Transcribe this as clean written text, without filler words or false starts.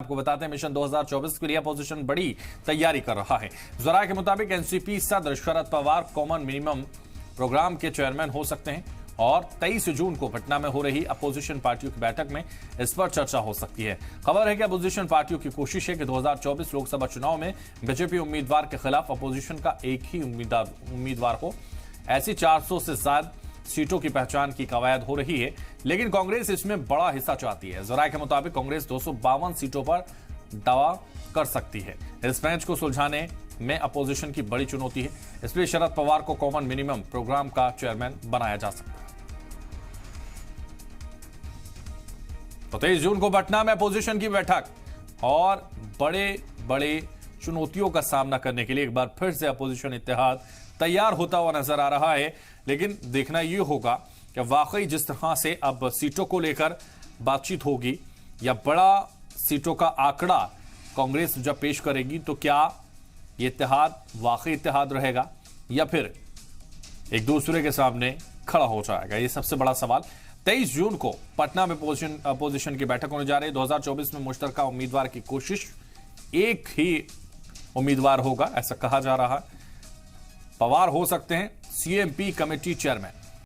आपको बताते हैं मिशन 2024 के लिए अपोजिशन बड़ी तैयारी कर रहा है। जरा के मुताबिक एनसीपी सदर Sharad Pawar common minimum programme के चेयरमैन हो सकते हैं और 23 जून को पटना में हो रही अपोजिशन पार्टियों की बैठक में इस पर चर्चा हो सकती है। खबर है कि अपोजिशन पार्टियों की कोशिश है कि 2024 लोकसभा चुनाव में बीजेपी उम्मीदवार के खिलाफ अपोजिशन का एक ही उम्मीदवार हो। ऐसी 400 से ज्यादा सीटों की पहचान की कवायद हो रही है, लेकिन कांग्रेस इसमें बड़ा हिस्सा चाहती है। जरा के मुताबिक कांग्रेस 252 सीटों पर दावा कर सकती है। इस मैच को सुलझाने में अपोजिशन की बड़ी चुनौती है, इसलिए शरद पवार को कॉमन मिनिमम प्रोग्राम का चेयरमैन बनाया जा सकता है। तो 23 जून को पटना में अपोजिशन की बैठक और बड़े चुनौतियों का सामना करने के लिए एक बार फिर से अपोजिशन इत्तेहाद तैयार होता हुआ नजर आ रहा है। लेकिन देखना यह होगा कि वाकई जिस तरह से अब सीटों को लेकर बातचीत होगी या बड़ा सीटों का आंकड़ा कांग्रेस जब पेश करेगी, तो क्या ये इत्तेहाद वाकई इत्तेहाद रहेगा या फिर एक दूसरे के सामने खड़ा हो जाएगा, ये सबसे बड़ा सवाल। 23 जून को पटना में अपोजिशन की बैठक होने जा रही है। 2024 में मुश्तरका उम्मीदवार की कोशिश, एक ही उम्मीदवार होगा ऐसा कहा जा रहा है। पवार हो सकते हैं सीएमपी कमेटी चेयरमैन।